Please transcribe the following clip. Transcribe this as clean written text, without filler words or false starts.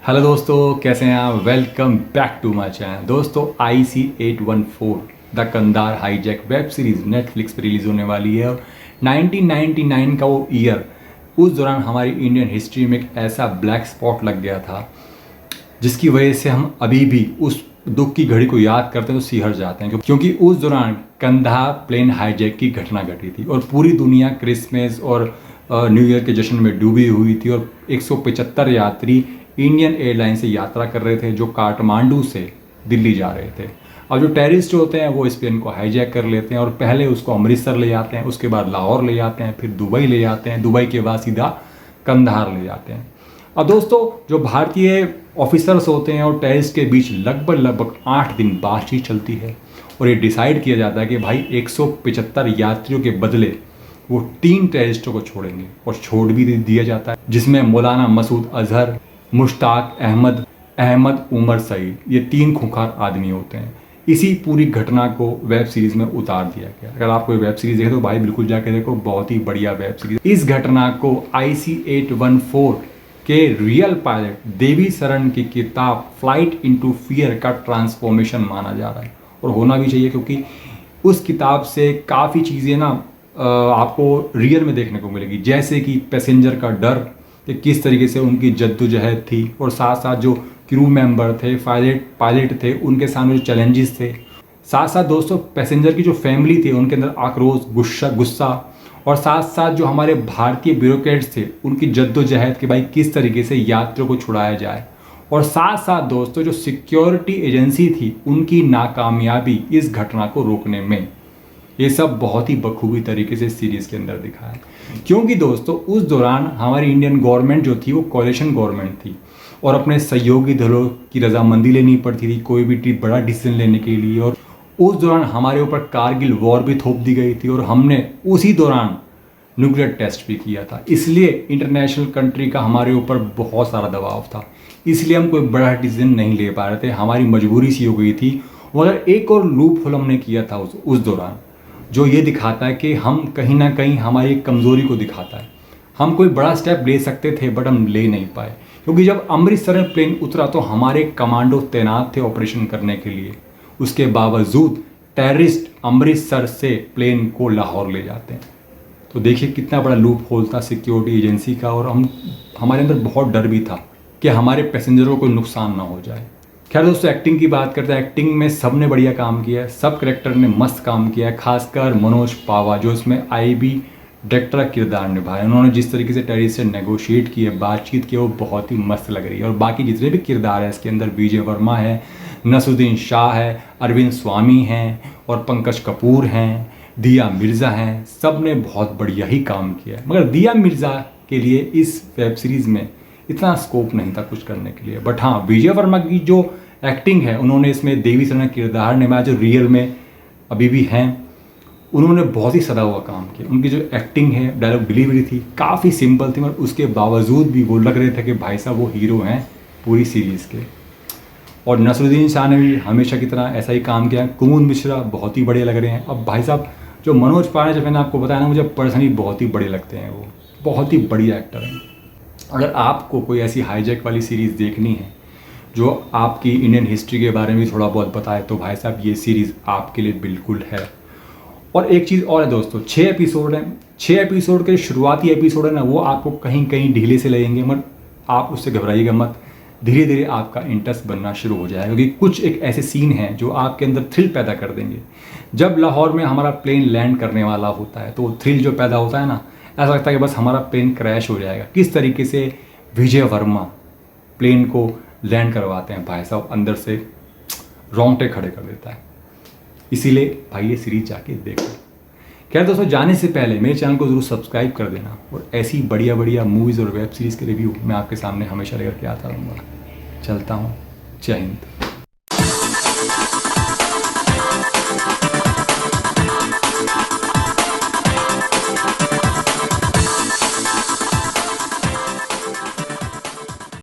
Hello दोस्तों, कैसे हैं आप। Welcome back to my channel. दोस्तों IC-814 the Kandahar hijack web series Netflix पर रिलीज़ होने वाली है और 1999 का वो ईयर, उस दौरान हमारी इंडियन हिस्ट्री में एक ऐसा ब्लैक स्पॉट लग गया था जिसकी वजह से हम अभी भी उस दुख की घड़ी को याद करते हैं तो सिहर जाते हैं, क्योंकि उस दौरान कंधार प्लेन हाईजैक की घटना घटी थी और पूरी दुनिया क्रिसमस और न्यू ईयर के जश्न में डूबी हुई थी और 175 यात्री इंडियन एयरलाइन से यात्रा कर रहे थे जो काठमांडू से दिल्ली जा रहे थे। अब जो टेररिस्ट होते हैं वो इस प्लेन को हाईजैक कर लेते हैं और पहले उसको अमृतसर ले जाते हैं, उसके बाद लाहौर ले जाते हैं, फिर दुबई ले जाते हैं, दुबई के बाद सीधा कंधार ले जाते हैं। अब दोस्तों, जो भारतीय ऑफिसर्स होते हैं और टेररिस्ट के बीच लगभग 8 दिन बातचीत चलती है और ये डिसाइड किया जाता है कि भाई 175 यात्रियों के बदले वो 3 टेररिस्टों को छोड़ेंगे और छोड़ भी दिया जाता है, जिसमें मौलाना मसूद अजहर, मुश्ताक अहमद, अहमद उमर सईद, ये 3 खूंखार आदमी होते हैं। इसी पूरी घटना को वेब सीरीज में उतार दिया गया। अगर आप कोई वेब सीरीज देखें तो भाई बिल्कुल जाके देखो, बहुत ही बढ़िया वेब सीरीज। इस घटना को IC-814 के रियल पायलट देवी शरण की किताब फ्लाइट इनटू फियर का ट्रांसफॉर्मेशन माना जा रहा है और होना भी चाहिए, क्योंकि उस किताब से काफ़ी चीज़ें ना आपको रियल में देखने को मिलेगी, जैसे कि पैसेंजर का डर कि किस तरीके से उनकी जद्दोजहद थी और साथ साथ जो क्रू मेंबर थे, पायलट थे, उनके सामने जो चैलेंजेस थे। साथ साथ दोस्तों पैसेंजर की जो फैमिली थी उनके अंदर आक्रोश, गुस्सा और साथ साथ जो हमारे भारतीय ब्यूरोक्रेट्स थे उनकी जद्दोजहद कि भाई किस तरीके से यात्रियों को छुड़ाया जाए। और साथ साथ दोस्तों जो सिक्योरिटी एजेंसी थी उनकी नाकामयाबी इस घटना को रोकने में, ये सब बहुत ही बखूबी तरीके से सीरीज़ के अंदर दिखा है। क्योंकि दोस्तों उस दौरान हमारी इंडियन गवर्नमेंट जो थी वो कोalition गवर्नमेंट थी और अपने सहयोगी दलों की रजामंदी लेनी पड़ती थी कोई भी बड़ा डिसीजन लेने के लिए। और उस दौरान हमारे ऊपर कारगिल वॉर भी थोप दी गई थी और हमने उसी दौरान न्यूक्लियर टेस्ट भी किया था। इसलिए इंटरनेशनल कंट्री का हमारे ऊपर बहुत सारा दबाव था, इसलिए हम कोई बड़ा डिसीजन नहीं ले पा रहे थे। हमारी मजबूरी सी हो गई थी। मगर एक और लूप होल हमने किया था उस दौरान, जो ये दिखाता है कि हम कहीं ना कहीं हमारी कमज़ोरी को दिखाता है। हम कोई बड़ा स्टेप ले सकते थे बट हम ले नहीं पाए, क्योंकि जब अमृतसर में प्लेन उतरा तो हमारे कमांडो तैनात थे ऑपरेशन करने के लिए। उसके बावजूद टेररिस्ट अमृतसर से प्लेन को लाहौर ले जाते हैं। तो देखिए कितना बड़ा लूप होल था सिक्योरिटी एजेंसी का। और हमारे अंदर बहुत डर भी था कि हमारे पैसेंजरों को नुकसान ना हो जाए। खैर दोस्तों, एक्टिंग की बात करते हैं। एक्टिंग में सब ने बढ़िया काम किया है, सब करेक्टर ने मस्त काम किया है। खासकर मनोज पावा जो इसमें IB डायरेक्टर का किरदार निभाया, उन्होंने जिस तरीके से टेररिस्ट से नेगोशिएट की है, बातचीत की है, वो बहुत ही मस्त लग रही है। और बाकी जितने भी किरदार है इसके अंदर, विजय वर्मा है, नसरुद्दीन शाह है, अरविंद स्वामी हैं और पंकज कपूर हैं, दिया मिर्ज़ा हैं, सब ने बहुत बढ़िया ही काम किया है। मगर दिया मिर्ज़ा के लिए इस वेब सीरीज़ में इतना स्कोप नहीं था कुछ करने के लिए। बट हाँ, विजय वर्मा की जो एक्टिंग है, उन्होंने इसमें देवी शरण किरदार निभाया जो रियल में अभी भी हैं, उन्होंने बहुत ही सदा हुआ काम किया। उनकी जो एक्टिंग है, डायलॉग डिलीवरी थी, काफ़ी सिंपल थी, मगर उसके बावजूद भी वो लग रहे थे कि भाई साहब वो हीरो हैं पूरी सीरीज़ के। और नसरुद्दीन शाह ने भी हमेशा की तरह ऐसा ही काम किया। कुमुद मिश्रा बहुत ही बढ़िया लग रहे हैं। अब भाई साहब जो मनोज पांडे, जब मैंने आपको बताया ना, मुझे पर्सनली बहुत ही बड़े लगते हैं, वो बहुत ही बढ़िया एक्टर हैं। अगर आपको कोई ऐसी हाईजैक वाली सीरीज़ देखनी है जो आपकी इंडियन हिस्ट्री के बारे में थोड़ा बहुत बताए, तो भाई साहब ये सीरीज़ आपके लिए बिल्कुल है। और एक चीज़ और है दोस्तों, 6 एपिसोड हैं। 6 एपिसोड के शुरुआती एपिसोड है ना, वो आपको कहीं कहीं ढीले से लगेंगे, मगर आप उससे घबराइएगा मत। धीरे धीरे आपका इंटरेस्ट बनना शुरू हो जाएगा, क्योंकि कुछ एक ऐसे सीन हैं जो आपके अंदर थ्रिल पैदा कर देंगे। जब लाहौर में हमारा प्लेन लैंड करने वाला होता है तो थ्रिल जो पैदा होता है ना, ऐसा लगता है कि बस हमारा प्लेन क्रैश हो जाएगा। किस तरीके से विजय वर्मा प्लेन को लैंड करवाते हैं, भाई साहब अंदर से रोंगटे खड़े कर देता है। इसीलिए भाई ये सीरीज जाके देखो। खैर दोस्तों, जाने से पहले मेरे चैनल को ज़रूर सब्सक्राइब कर देना और ऐसी बढ़िया बढ़िया मूवीज़ और वेब सीरीज़ के रिव्यू मैं आपके सामने हमेशा लेकर के आता रहूँगा। चलता हूँ, जय हिंद।